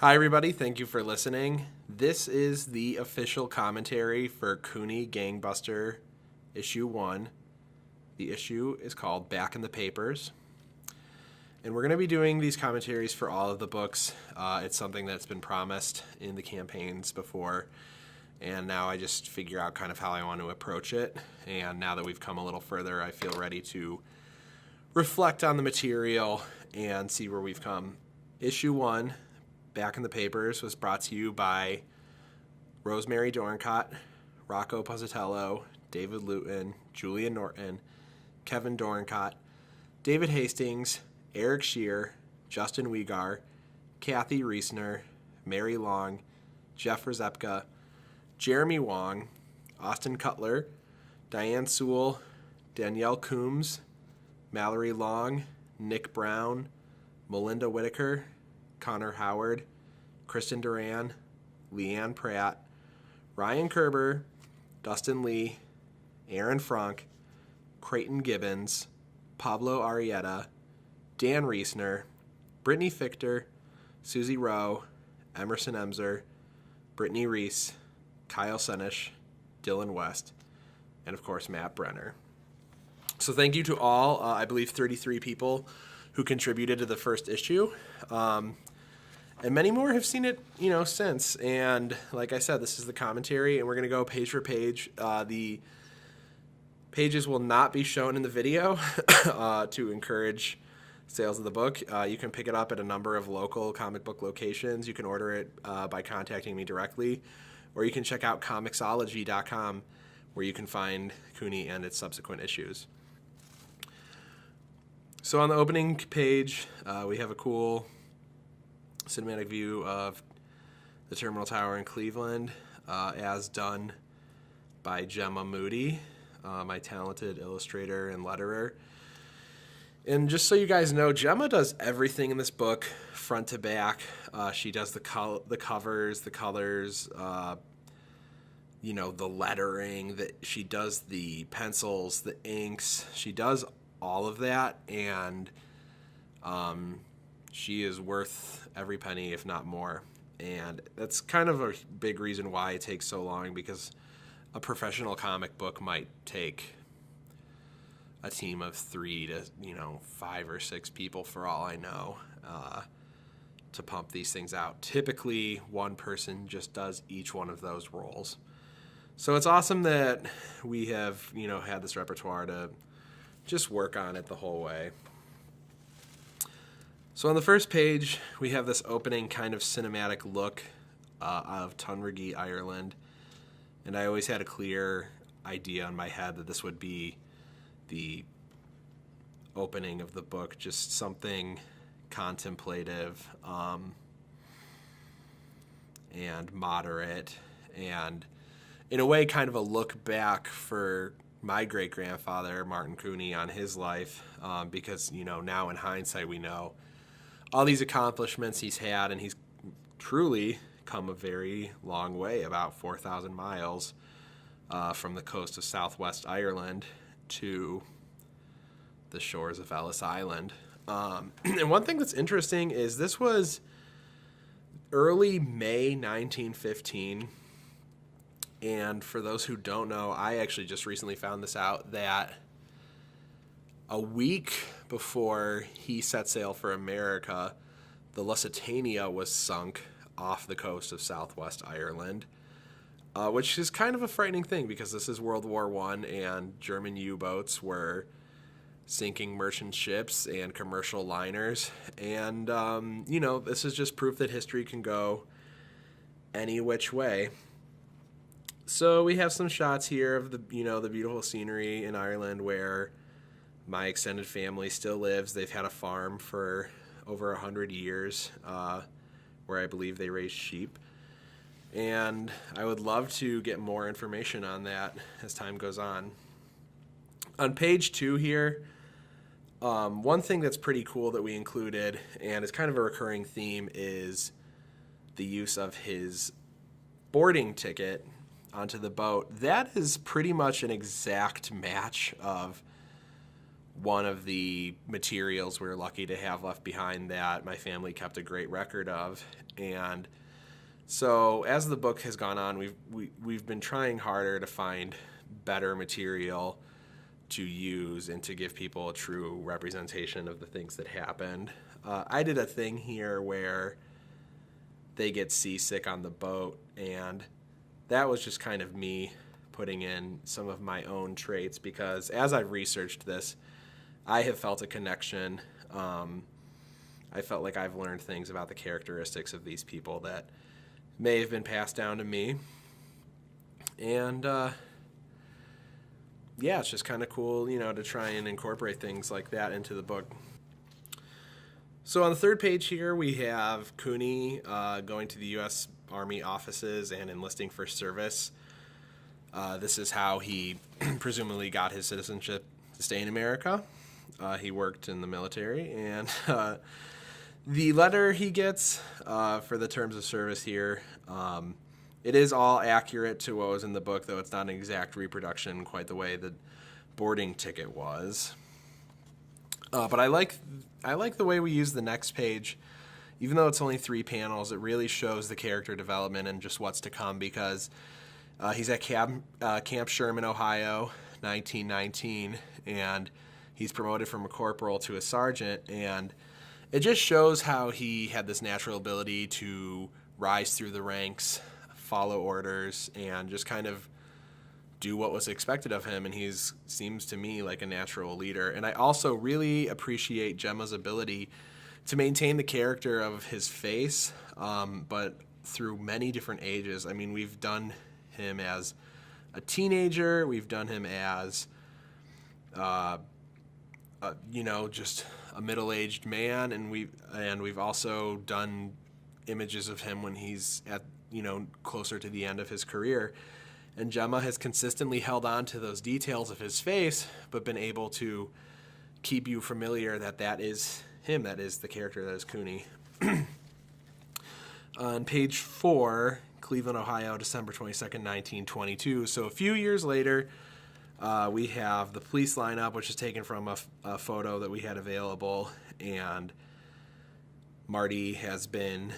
Hi, everybody. Thank you for listening. This is the official commentary for Cooney Gangbuster Issue 1. The issue is called Back in the Papers. And we're going to be doing these commentaries for all of the books. It's something that's been promised in the campaigns before. And now I just figure out kind of how I want to approach it. And now that we've come a little further, I feel ready to reflect on the material and see where we've come. Issue 1, Back in the Papers, was brought to you by Rosemary Dorncott, Rocco Pozzatello, David Luton, Julia Norton, Kevin Dorncott, David Hastings, Eric Shear, Justin Wegar, Kathy Reisner, Mary Long, Jeff Rzepka, Jeremy Wong, Austin Cutler, Diane Sewell, Danielle Coombs, Mallory Long, Nick Brown, Melinda Whitaker, Connor Howard, Kristen Duran, Leanne Pratt, Ryan Kerber, Dustin Lee, Aaron Frank, Creighton Gibbons, Pablo Arrieta, Dan Reisner, Brittany Fichter, Susie Rowe, Emerson Emser, Brittany Reese, Kyle Senish, Dylan West, and of course Matt Brenner. So thank you to all, I believe 33 people who contributed to the first issue. And many more have seen it, since. And like I said, this is the commentary, and we're going to go page for page. The pages will not be shown in the video to encourage sales of the book. You can pick it up at a number of local comic book locations. You can order it by contacting me directly, or you can check out Comixology.com, where you can find Cooney and its subsequent issues. So on the opening page, we have a cool cinematic view of the Terminal Tower in Cleveland, as done by Gemma Moody, my talented illustrator and letterer. And just so you guys know, Gemma does everything in this book, front to back. She does the covers, the colors, the lettering. She does the pencils, the inks. She does all of that, and she is worth every penny, if not more. And that's kind of a big reason why it takes so long, because a professional comic book might take a team of 3 to 5 or 6 people, for all I know, to pump these things out. Typically, one person just does each one of those roles. So it's awesome that we have had this repertoire to just work on it the whole way. So on the first page, we have this opening kind of cinematic look of Tunrigi, Ireland. And I always had a clear idea in my head that this would be the opening of the book, just something contemplative and moderate, and in a way kind of a look back for my great-grandfather, Martin Cooney, on his life, because, now in hindsight we know all these accomplishments he's had, and he's truly come a very long way, about 4,000 miles from the coast of southwest Ireland to the shores of Ellis Island. And one thing that's interesting is this was early May 1915. And for those who don't know, I actually just recently found this out, that a week before he set sail for America, the Lusitania was sunk off the coast of southwest Ireland, which is kind of a frightening thing, because this is World War I, and German U-boats were sinking merchant ships and commercial liners. And, this is just proof that history can go any which way. So we have some shots here of the beautiful scenery in Ireland, where my extended family still lives. They've had a farm for over 100 years, where I believe they raise sheep. And I would love to get more information on that as time goes on. On page 2 here, one thing that's pretty cool that we included, and it's kind of a recurring theme, is the use of his boarding ticket onto the boat. That is pretty much an exact match of one of the materials we're lucky to have left behind that my family kept a great record of. And so as the book has gone on, we've been trying harder to find better material to use and to give people a true representation of the things that happened. I did a thing here where they get seasick on the boat, and that was just kind of me putting in some of my own traits, because as I've researched this, I have felt a connection. I felt like I've learned things about the characteristics of these people that may have been passed down to me. And yeah, it's just kind of cool, to try and incorporate things like that into the book. So on the third page here, we have Cooney going to the U.S. Army offices and enlisting for service. This is how he presumably got his citizenship to stay in America. He worked in the military, and the letter he gets for the terms of service here, it is all accurate to what was in the book, though it's not an exact reproduction quite the way the boarding ticket was. But I like the way we use the next page. Even though it's only 3 panels, it really shows the character development and just what's to come, because he's at Camp Sherman, Ohio, 1919, and he's promoted from a corporal to a sergeant, and it just shows how he had this natural ability to rise through the ranks, follow orders, and just kind of do what was expected of him, and he seems to me like a natural leader. And I also really appreciate Gemma's ability to maintain the character of his face, but through many different ages. I mean, we've done him as a teenager, we've done him as just a middle-aged man, and we've also done images of him when he's at closer to the end of his career. And Gemma has consistently held on to those details of his face, but been able to keep you familiar that is him, that is the character that is Cooney. On page 4, Cleveland, Ohio, December 22nd, 1922. So a few years later, we have the police lineup, which is taken from a photo that we had available, and Marty has been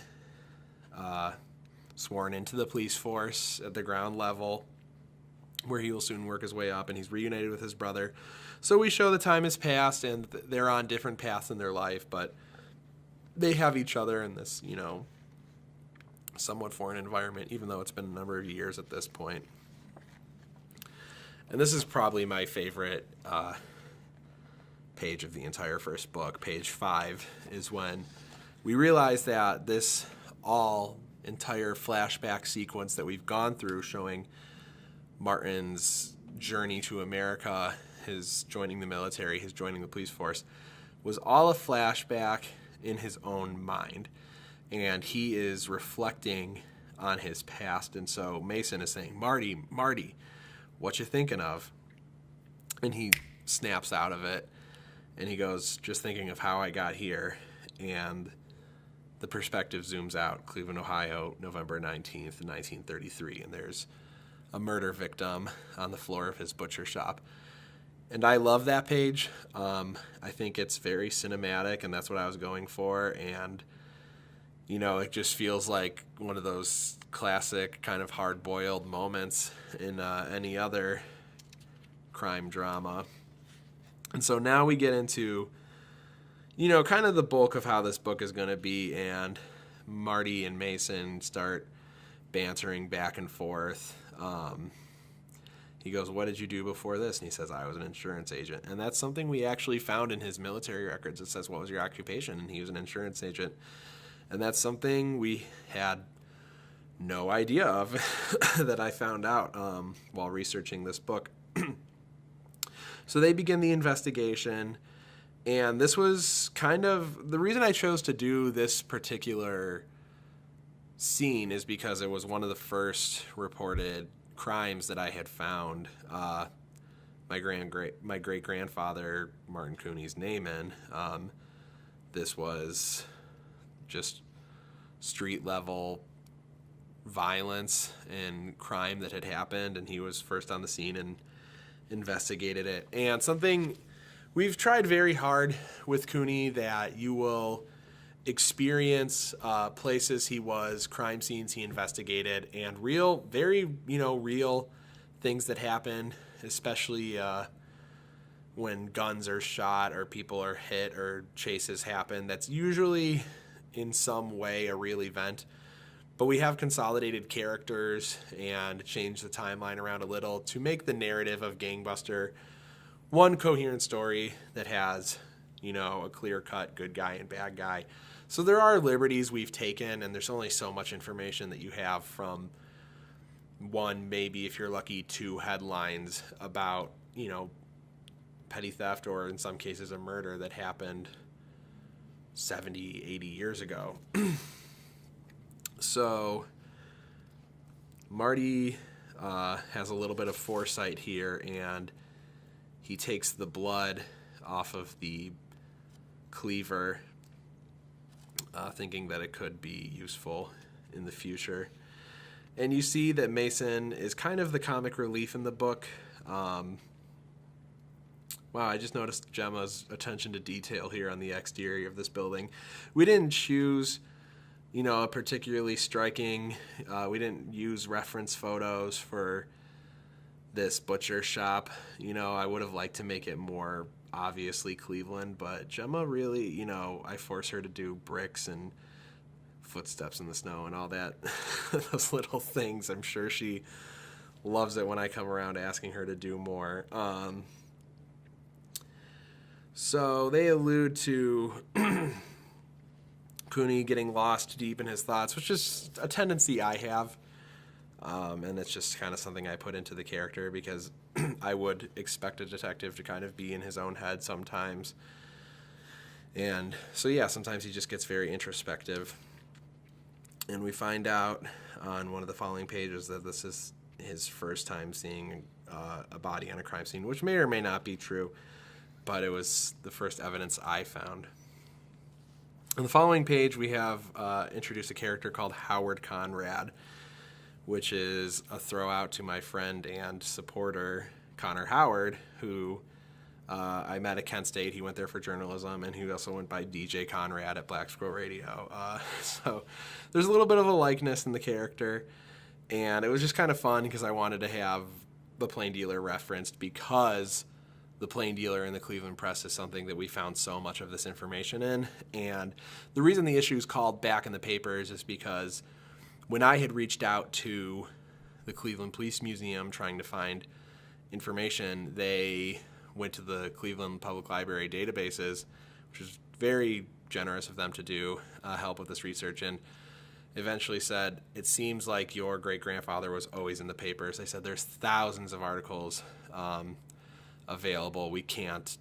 sworn into the police force at the ground level, where he will soon work his way up, and he's reunited with his brother. So we show the time has passed, and they're on different paths in their life, but they have each other in this, somewhat foreign environment, even though it's been a number of years at this point. And this is probably my favorite page of the entire first book. Page 5 is when we realize that this entire flashback sequence that we've gone through, showing Martin's journey to America, his joining the military, his joining the police force, was all a flashback in his own mind. And he is reflecting on his past. And so Mason is saying, Marty, what you thinking of? And he snaps out of it, and he goes, just thinking of how I got here. And the perspective zooms out, Cleveland, Ohio, November 19th, 1933, and there's a murder victim on the floor of his butcher shop. And I love that page. I think it's very cinematic, and that's what I was going for. And, it just feels like one of those classic kind of hard-boiled moments in any other crime drama. And so now we get into kind of the bulk of how this book is going to be, and Marty and Mason start bantering back and forth. He goes, what did you do before this? And he says, I was an insurance agent. And that's something we actually found in his military records. It says, what was your occupation? And he was an insurance agent. And that's something we had no idea of that I found out while researching this book. So they begin the investigation. And this was kind of the reason I chose to do this particular scene is because it was one of the first reported crimes that I had found my great-grandfather Martin Cooney's name in. This was just street-level violence and crime that had happened, and he was first on the scene and investigated it. And something We've tried very hard with Cooney that you will experience places he was, crime scenes he investigated, and real, very, real things that happen, especially when guns are shot or people are hit or chases happen. That's usually in some way a real event. But we have consolidated characters and changed the timeline around a little to make the narrative of Gangbuster one coherent story that has, a clear-cut good guy and bad guy. So there are liberties we've taken, and there's only so much information that you have from one, maybe if you're lucky, two headlines about, petty theft or in some cases a murder that happened 70, 80 years ago. So Marty has a little bit of foresight here, and he takes the blood off of the cleaver, thinking that it could be useful in the future. And you see that Mason is kind of the comic relief in the book. Wow, I just noticed Gemma's attention to detail here on the exterior of this building. We didn't choose, a particularly striking, we didn't use reference photos for this butcher shop. I would have liked to make it more obviously Cleveland, but Gemma really, I force her to do bricks and footsteps in the snow and all that, those little things. I'm sure she loves it when I come around asking her to do more. So they allude to Cooney getting lost deep in his thoughts, which is a tendency I have. And it's just kind of something I put into the character because I would expect a detective to kind of be in his own head sometimes. And so, yeah, sometimes he just gets very introspective. And we find out on one of the following pages that this is his first time seeing a body on a crime scene, which may or may not be true, but it was the first evidence I found. On the following page, we have introduced a character called Howard Conrad, which is a throw out to my friend and supporter, Connor Howard, who I met at Kent State. He went there for journalism, and he also went by DJ Conrad at Black Squirrel Radio. So there's a little bit of a likeness in the character, and it was just kind of fun because I wanted to have the Plain Dealer referenced because the Plain Dealer in the Cleveland Press is something that we found so much of this information in. And the reason the issue is called Back in the Papers is because when I had reached out to the Cleveland Police Museum trying to find information, they went to the Cleveland Public Library databases, which was very generous of them to do, help with this research, and eventually said, it seems like your great-grandfather was always in the papers. They said there's thousands of articles available. We can't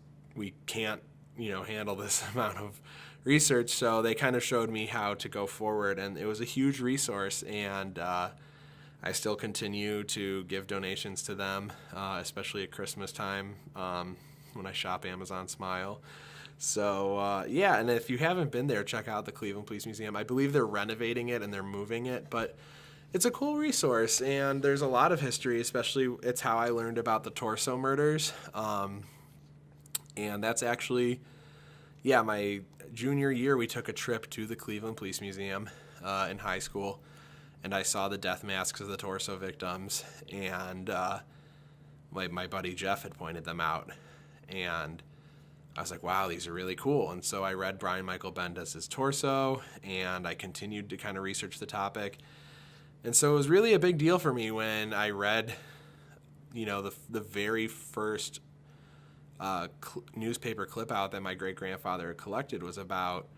handle this amount of research. So they kind of showed me how to go forward, and it was a huge resource, and I still continue to give donations to them, especially at Christmas time when I shop Amazon Smile. So, and if you haven't been there, check out the Cleveland Police Museum. I believe they're renovating it and they're moving it, but it's a cool resource, and there's a lot of history, especially it's how I learned about the Torso murders. And that's actually, my junior year, we took a trip to the Cleveland Police Museum in high school, and I saw the death masks of the Torso victims, and my buddy Jeff had pointed them out, and I was like, wow, these are really cool. And so I read Brian Michael Bendis' Torso, and I continued to kind of research the topic. And so it was really a big deal for me when I read, the very first newspaper clip out that my great-grandfather collected was about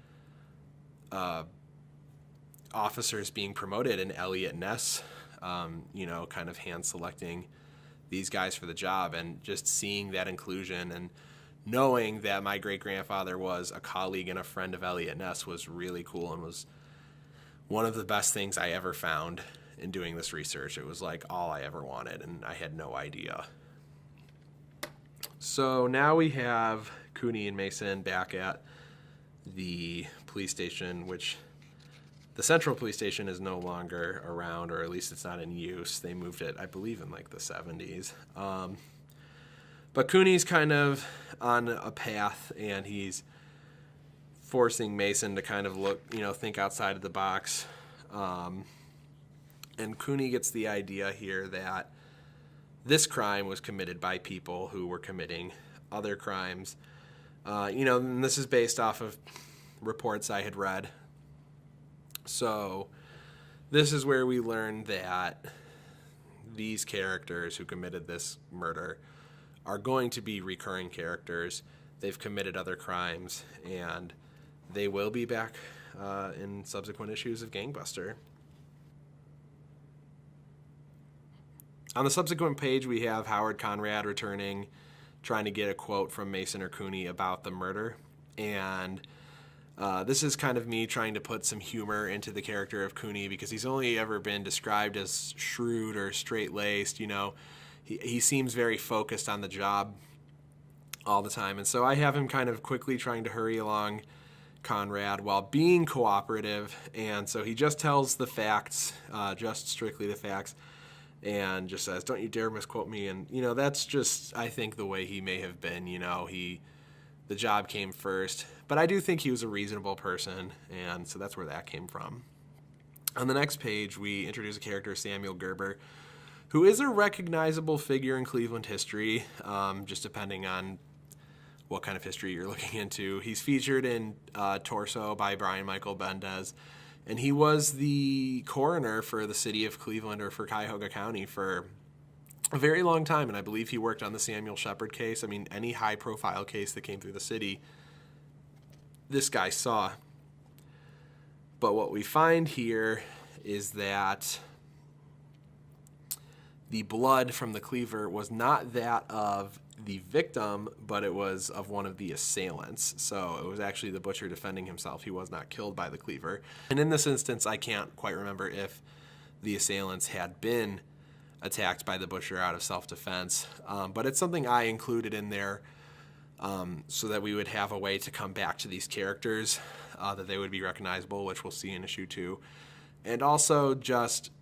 officers being promoted and Elliot Ness, kind of hand-selecting these guys for the job, and just seeing that inclusion and knowing that my great-grandfather was a colleague and a friend of Elliot Ness was really cool and was one of the best things I ever found in doing this research. It was like all I ever wanted, and I had no idea. So now we have Cooney and Mason back at the police station, which the central police station is no longer around, or at least it's not in use. They moved it, I believe, in like the 70s. But But Cooney's kind of on a path, and he's forcing Mason to kind of think outside of the box. And Cooney gets the idea here that this crime was committed by people who were committing other crimes. And this is based off of reports I had read. So this is where we learn that these characters who committed this murder are going to be recurring characters. They've committed other crimes, and they will be back in subsequent issues of Gangbuster. On the subsequent page, we have Howard Conrad returning, trying to get a quote from Mason or Cooney about the murder. And this is kind of me trying to put some humor into the character of Cooney, because he's only ever been described as shrewd or straight-laced. He seems very focused on the job all the time. And so I have him kind of quickly trying to hurry along Conrad while being cooperative. And so he just tells the facts, just strictly the facts, and just says, "Don't you dare misquote me." And, that's just, I think, the way he may have been. The job came first. But I do think he was a reasonable person, and so that's where that came from. On the next page, we introduce a character, Samuel Gerber, who is a recognizable figure in Cleveland history, just depending on what kind of history you're looking into. He's featured in Torso by Brian Michael Bendis, and he was the coroner for the city of Cleveland, or for Cuyahoga County, for a very long time, and I believe he worked on the Samuel Shepard case. I mean, any high-profile case that came through the city, this guy saw. But what we find here is that the blood from the cleaver was not that of the victim, but it was of one of the assailants. So it was actually the butcher defending himself. He was not killed by the cleaver. And in this instance, I can't quite remember if the assailants had been attacked by the butcher out of self-defense. But it's something I included in there so that we would have a way to come back to these characters, that they would be recognizable, which we'll see in issue 2. And also just,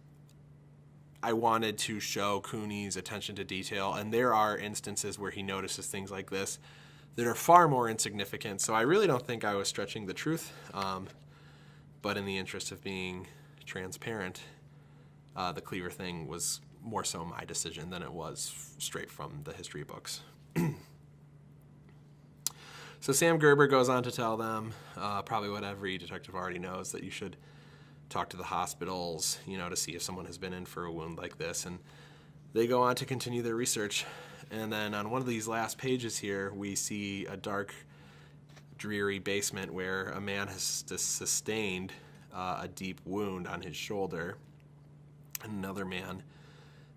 I wanted to show Cooney's attention to detail, and there are instances where he notices things like this that are far more insignificant. So I really don't think I was stretching the truth, but in the interest of being transparent, the cleaver thing was more so my decision than it was straight from the history books. So Sam Gerber goes on to tell them, probably what every detective already knows, that you should talk to the hospitals, to see if someone has been in for a wound like this. And they go on to continue their research. And then on one of these last pages here, we see a dark, dreary basement where a man has sustained a deep wound on his shoulder. And another man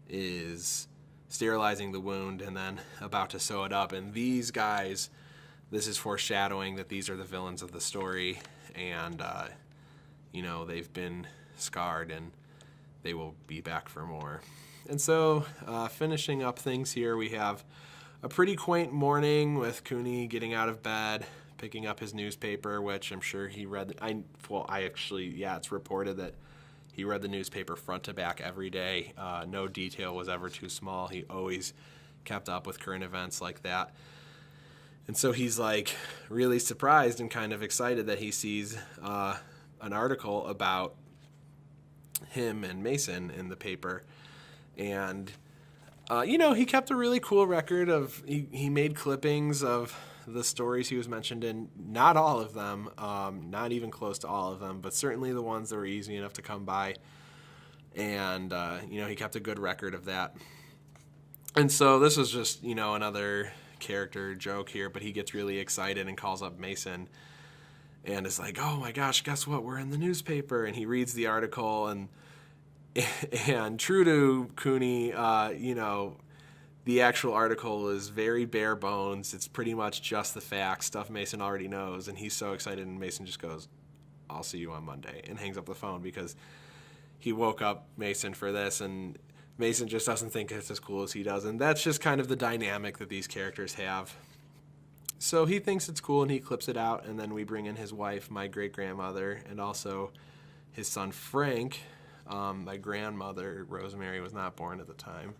is sterilizing the wound and then about to sew it up. And these guys, this is foreshadowing that these are the villains of the story. And, they've been scarred and they will be back for more. And so, finishing up things here, we have a pretty quaint morning with Cooney getting out of bed, picking up his newspaper, which I'm sure he read. It's reported that he read the newspaper front to back every day. No detail was ever too small. He always kept up with current events like that. And so he's really surprised and kind of excited that he sees an article about him and Mason in the paper. And, he kept a really cool record of, he made clippings of the stories he was mentioned in. Not all of them, not even close to all of them, but certainly the ones that were easy enough to come by. And, he kept a good record of that. And so this was just, another character joke here, but he gets really excited and calls up Mason and is like, "Oh my gosh, guess what? We're in the newspaper." And he reads the article, and true to Cooney, the actual article is very bare bones. It's pretty much just the facts, stuff Mason already knows, and he's so excited, and Mason just goes, "I'll see you on Monday," and hangs up the phone because he woke up Mason for this, and Mason just doesn't think it's as cool as he does, and that's just kind of the dynamic that these characters have. So he thinks it's cool, and he clips it out, and then we bring in his wife, my great-grandmother, and also his son Frank. My grandmother, Rosemary, was not born at the time.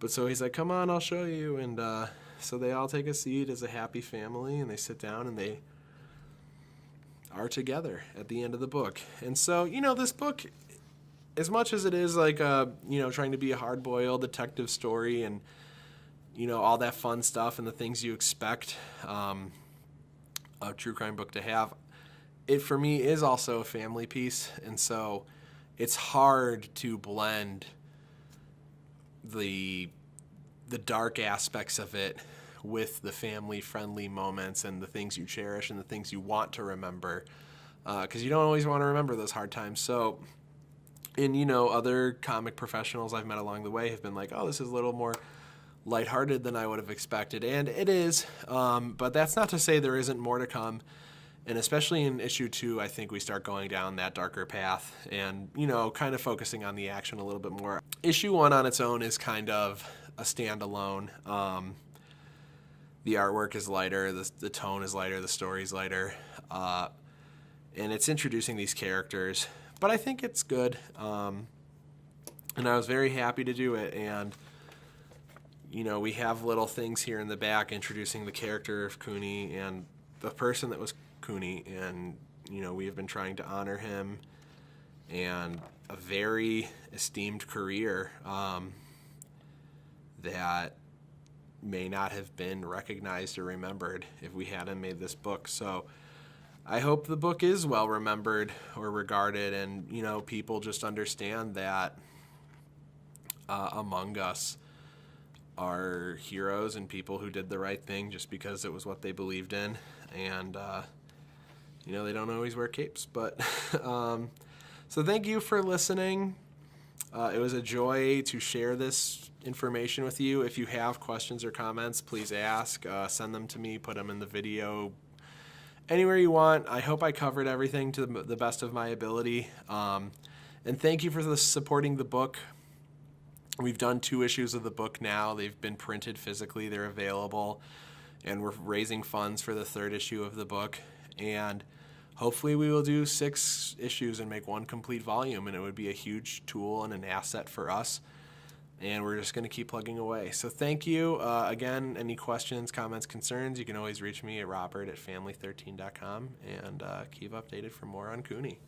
But so he's like, "Come on, I'll show you." And So they all take a seat as a happy family, and they sit down and they are together at the end of the book. And so, this book, as much as it is like trying to be a hard-boiled detective story and all that fun stuff and the things you expect a true crime book to have, it for me is also a family piece. And so it's hard to blend the dark aspects of it with the family-friendly moments and the things you cherish and the things you want to remember, because you don't always want to remember those hard times. So, and other comic professionals I've met along the way have been like, oh, this is a little more lighthearted than I would have expected, and it is, but that's not to say there isn't more to come. And especially in issue 2, I think we start going down that darker path and, kind of focusing on the action a little bit more. Issue 1 on its own is kind of a standalone. The artwork is lighter, the tone is lighter, the story's lighter, and it's introducing these characters. But I think it's good, and I was very happy to do it. And, we have little things here in the back introducing the character of Cooney and the person that was Cooney, and we have been trying to honor him and a very esteemed career that may not have been recognized or remembered if we hadn't made this book. So I hope the book is well remembered or regarded, and people just understand that among us are heroes and people who did the right thing just because it was what they believed in. And they don't always wear capes, but so thank you for listening. It was a joy to share this information with you. If you have questions or comments, please ask. Send them to me, put them in the video, anywhere you want. I hope I covered everything to the best of my ability. And thank you for supporting the book. We've done 2 issues of the book now. They've been printed physically. They're available. And we're raising funds for the 3rd issue of the book. And hopefully we will do 6 issues and make 1 complete volume, and it would be a huge tool and an asset for us. And we're just going to keep plugging away. So thank you. Again, any questions, comments, concerns, you can always reach me at robert@family13.com, and keep updated for more on Cooney.